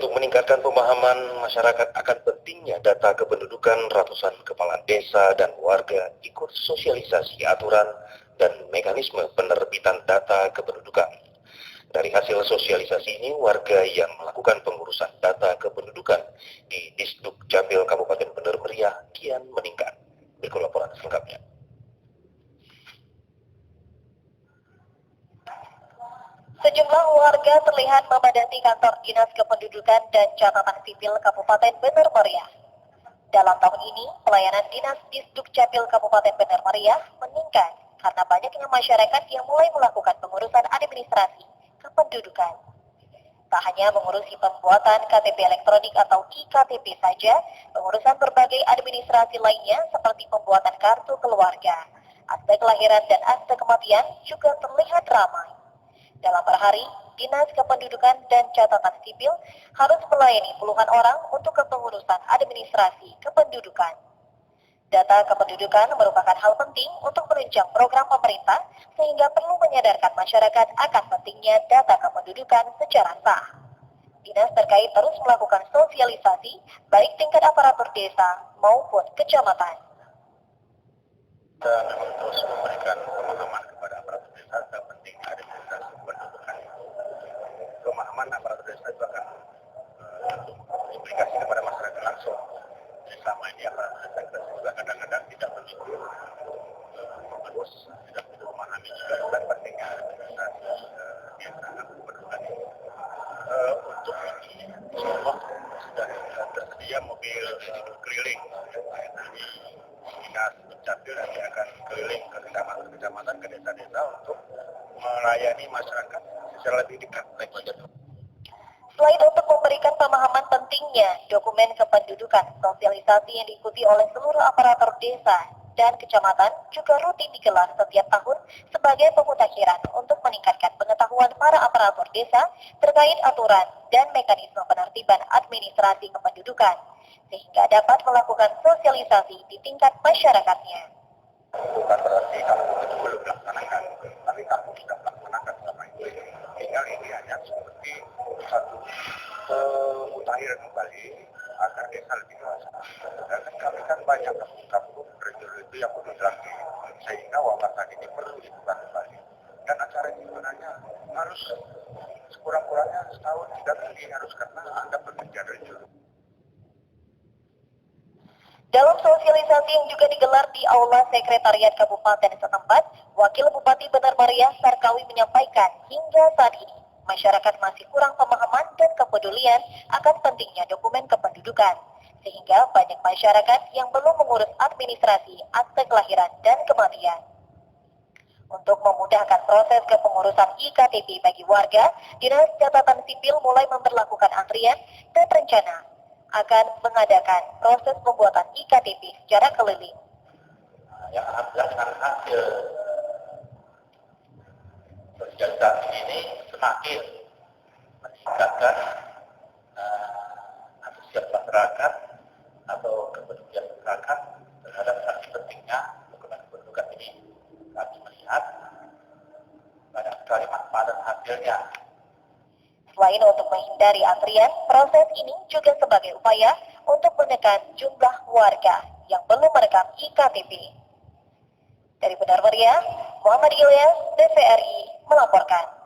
untuk meningkatkan pemahaman masyarakat akan pentingnya data kependudukan, ratusan kepala desa dan warga ikut sosialisasi aturan dan mekanisme penerbitan data kependudukan. Dari hasil sosialisasi ini, warga yang melakukan pengurusan data kependudukan di Disduk Capil Kabupaten Bener Meriah kian meningkat. Berikut laporan selengkapnya. Sejumlah warga terlihat memadati kantor Dinas Kependudukan dan Catatan Sipil Kabupaten Bener Meriah. Dalam tahun ini, pelayanan Dinas Disduk Capil Kabupaten Bener Meriah meningkat karena banyaknya masyarakat yang mulai melakukan pengurusan administrasi kependudukan. Tak hanya mengurusi pembuatan KTP elektronik atau iktp saja, pengurusan berbagai administrasi lainnya seperti pembuatan kartu keluarga, akte kelahiran dan akte kematian juga terlihat ramai. Dalam per hari, Dinas Kependudukan dan Catatan Sipil harus melayani puluhan orang untuk kepengurusan administrasi kependudukan. Data kependudukan merupakan hal penting untuk menunjang program pemerintah sehingga perlu menyadarkan masyarakat akan pentingnya data kependudukan secara sah. Dinas terkait terus melakukan sosialisasi baik tingkat aparatur desa maupun kecamatan. Kita memang terus memberikan pemahaman kepada aparatur desa tentang pentingnya administrasi kependudukan. Pemahaman aparatur desa itu akan implikasi kepada masyarakat langsung. Selama ini aparatur desa kita juga kadang-kadang tidak begitu fokus, tidak begitu memahami juga tentang pentingnya administrasi kependudukan ini. Untuk ini, insyaallah sudah tersedia mobil keliling dari Dinas Dukcapil nanti akan keliling ke kecamatan-kecamatan, ke desa-desa untuk melayani masyarakat secara lebih dekat. Selain untuk memberikan pemahaman pentingnya dokumen kependudukan, sosialisasi yang diikuti oleh seluruh aparatur desa dan kecamatan juga rutin digelar setiap tahun sebagai pemutakhiran untuk meningkatkan pengetahuan para aparatur desa terkait aturan dan mekanisme penertiban administrasi kependudukan, sehingga dapat melakukan sosialisasi di tingkat masyarakatnya. Bukan berarti kampung itu belum melaksanakan, tapi kampung sudah melaksanakan selama ini. Tinggal ini hanya seperti satu mutakhir kembali agar desa lebih dewasa. Dan kami kan banyak kampung-kampung itu yang belum lagi, sehingga wawasan ini perlu dibuka kembali. Dan acara ini sebenarnya harus sekurang-kurangnya setahun tidak lagi harus karena Anda bekerja dari dulu. Dalam sosialisasi yang juga digelar di Aula Sekretariat Kabupaten setempat, Wakil Bupati Bener Meriah Sarkawi menyampaikan hingga saat ini masyarakat masih kurang pemahaman dan kepedulian akan pentingnya dokumen kependudukan, sehingga banyak masyarakat yang belum mengurus administrasi akte kelahiran dan kematian. Untuk memudahkan proses kepengurusan iktp bagi warga, Dinas Catatan Sipil mulai memperlakukan antrian dan rencana akan mengadakan proses pembuatan iktp secara keliling. Yang berdasarkan hasil sosialisasi ini semakin meningkatkan antusias masyarakat atau kepedulian masyarakat terhadap arti pentingnya dokumen kependudukan ini. Kami melihat banyak sekali manfaat dan hasilnya. Selain untuk menghindari antrian, proses ini juga sebagai upaya untuk menekan jumlah warga yang belum merekam iktp. Dari Bener Meriah, Muhammad Ilyas, TVRI melaporkan.